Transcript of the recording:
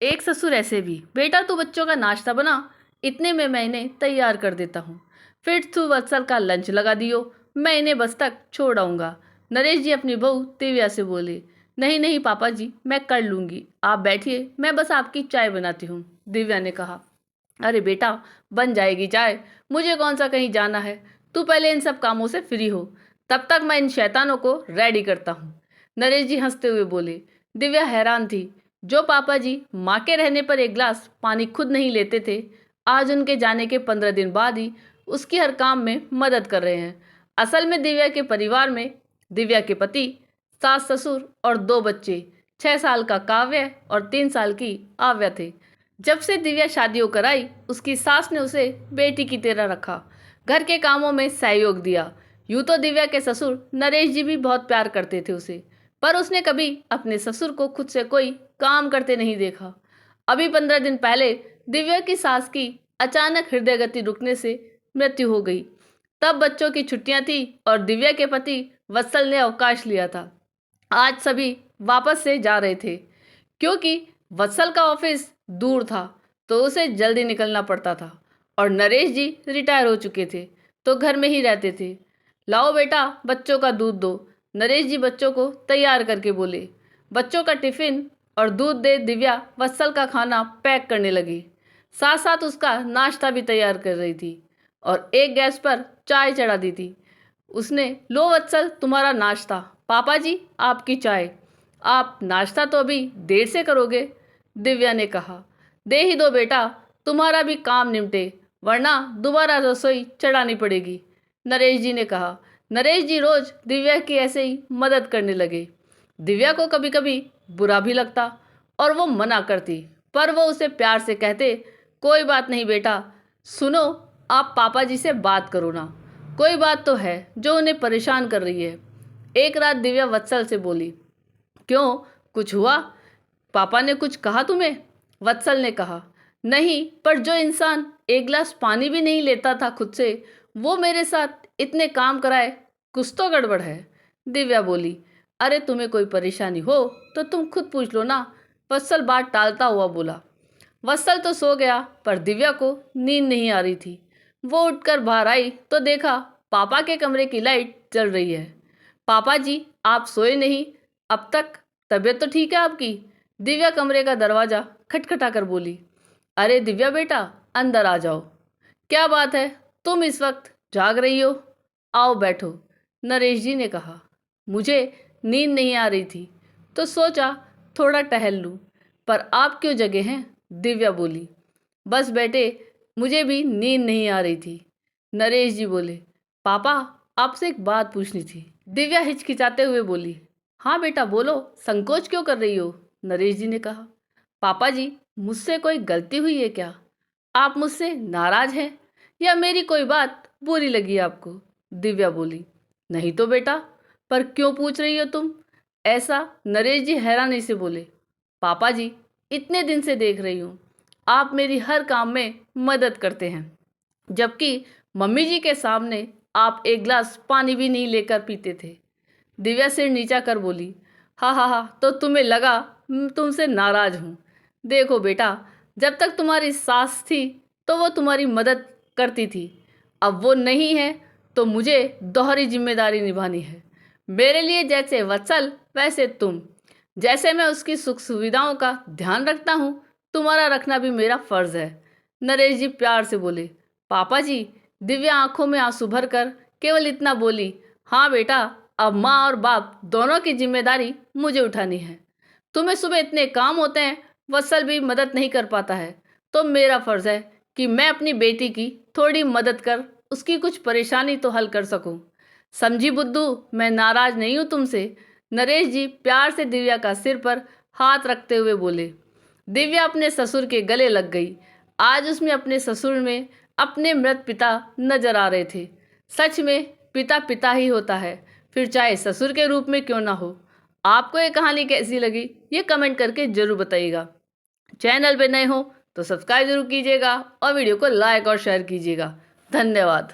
एक ससुर ऐसे भी, बेटा तू बच्चों का नाश्ता बना, इतने में मैं इन्हें तैयार कर देता हूँ। फिर तू वत्सल का लंच लगा दियो, मैं इन्हें बस तक छोड़ आऊँगा। नरेश जी अपनी बहू दिव्या से बोले। नहीं नहीं पापा जी, मैं कर लूँगी, आप बैठिए, मैं बस आपकी चाय बनाती हूँ। दिव्या ने कहा। अरे बेटा, बन जाएगी चाय, मुझे कौन सा कहीं जाना है, तू पहले इन सब कामों से फ्री हो, तब तक मैं इन शैतानों को रेडी करता हूँ। नरेश जी हंसते हुए बोले। दिव्या हैरान थी, जो पापा जी माँ के रहने पर एक गिलास पानी खुद नहीं लेते थे, आज उनके जाने के 15 दिन बाद ही उसकी हर काम में मदद कर रहे हैं। असल में दिव्या के परिवार में दिव्या के पति, सास ससुर और 2 बच्चे, 6 साल का काव्य और 3 साल की आव्या थे। जब से दिव्या शादी होकर आई, उसकी सास ने उसे बेटी की तरह रखा, घर के कामों में सहयोग दिया। यूँ तो दिव्या के ससुर नरेश जी भी बहुत प्यार करते थे उसे, पर उसने कभी अपने ससुर को खुद से कोई काम करते नहीं देखा। अभी 15 दिन पहले दिव्या की सास की अचानक हृदय गति रुकने से मृत्यु हो गई। तब बच्चों की छुट्टियां थी और दिव्या के पति वत्सल ने अवकाश लिया था। आज सभी वापस से जा रहे थे, क्योंकि वत्सल का ऑफिस दूर था तो उसे जल्दी निकलना पड़ता था, और नरेश जी रिटायर हो चुके थे तो घर में ही रहते थे। लाओ बेटा, बच्चों का दूध दो, नरेश जी बच्चों को तैयार करके बोले। बच्चों का टिफिन और दूध दे दिव्या वत्सल का खाना पैक करने लगी, साथ साथ उसका नाश्ता भी तैयार कर रही थी और एक गैस पर चाय चढ़ा दी थी। उसने, लो वत्सल तुम्हारा नाश्ता, पापा जी आपकी चाय। आप नाश्ता तो अभी देर से करोगे, दिव्या ने कहा। दे ही दो बेटा, तुम्हारा भी काम निपटे, वरना दोबारा रसोई चढ़ानी पड़ेगी, नरेश जी ने कहा। नरेश जी रोज दिव्या की ऐसे ही मदद करने लगे। दिव्या को कभी कभी बुरा भी लगता और वो मना करती, पर वो उसे प्यार से कहते, कोई बात नहीं बेटा, सुनो, आप पापा जी से बात करो ना, कोई बात तो है जो उन्हें परेशान कर रही है। एक रात दिव्या वत्सल से बोली। क्यों, कुछ हुआ? पापा ने कुछ कहा तुम्हें? वत्सल ने कहा। नहीं, पर जो इंसान एक गिलास पानी भी नहीं लेता था खुद से, वो मेरे साथ इतने काम कराए, कुछ तो गड़बड़ है, दिव्या बोली। अरे तुम्हें कोई परेशानी हो तो तुम खुद पूछ लो ना, वत्सल बात टालता हुआ बोला। वत्सल तो सो गया, पर दिव्या को नींद नहीं आ रही थी। वो उठकर बाहर आई तो देखा पापा के कमरे की लाइट जल रही है। पापा जी आप सोए नहीं अब तक, तबीयत तो ठीक है आपकी? दिव्या कमरे का दरवाज़ा खटखटा कर बोली। अरे दिव्या बेटा, अंदर आ जाओ। क्या बात है, तुम इस वक्त जाग रही हो? आओ बैठो, नरेश जी ने कहा। मुझे नींद नहीं आ रही थी तो सोचा थोड़ा टहल लूँ, पर आप क्यों जगे हैं? दिव्या बोली। बस बेटे, मुझे भी नींद नहीं आ रही थी, नरेश जी बोले। पापा आपसे एक बात पूछनी थी, दिव्या हिचकिचाते हुए बोली। हाँ बेटा बोलो, संकोच क्यों कर रही हो, नरेश जी ने कहा। पापा जी, मुझसे कोई गलती हुई है क्या? आप मुझसे नाराज हैं या मेरी कोई बात बुरी लगी आपको? दिव्या बोली। नहीं तो बेटा, पर क्यों पूछ रही हो तुम ऐसा? नरेश जी हैरानी से बोले। पापा जी, इतने दिन से देख रही हूँ आप मेरी हर काम में मदद करते हैं, जबकि मम्मी जी के सामने आप एक गिलास पानी भी नहीं लेकर पीते थे। दिव्या सिर नीचा कर बोली। हाँ हाँ हाँ, तो तुम्हें लगा तुमसे नाराज हूँ। देखो बेटा, जब तक तुम्हारी सास थी तो वो तुम्हारी मदद करती थी, अब वो नहीं है तो मुझे दोहरी जिम्मेदारी निभानी है। मेरे लिए जैसे वत्सल वैसे तुम, जैसे मैं उसकी सुख सुविधाओं का ध्यान रखता हूँ, तुम्हारा रखना भी मेरा फर्ज है, नरेश जी प्यार से बोले। पापा जी, दिव्या आंखों में आंसू भरकर केवल इतना बोली। हाँ बेटा, अब माँ और बाप दोनों की जिम्मेदारी मुझे उठानी है। तुम्हें सुबह इतने काम होते हैं, वत्सल भी मदद नहीं कर पाता है, तो मेरा फर्ज है कि मैं अपनी बेटी की थोड़ी मदद कर उसकी कुछ परेशानी तो हल कर सकूं। समझी बुद्धू, मैं नाराज नहीं हूं तुमसे, नरेश जी प्यार से दिव्या का सिर पर हाथ रखते हुए बोले। दिव्या अपने ससुर के गले लग गई। आज उसमें अपने ससुर में अपने मृत पिता नजर आ रहे थे। सच में पिता पिता ही होता है, फिर चाहे ससुर के रूप में क्यों ना हो। आपको ये कहानी कैसी लगी, ये कमेंट करके जरूर बताइएगा। चैनल पे नए हो तो सब्सक्राइब जरूर कीजिएगा और वीडियो को लाइक और शेयर कीजिएगा। धन्यवाद।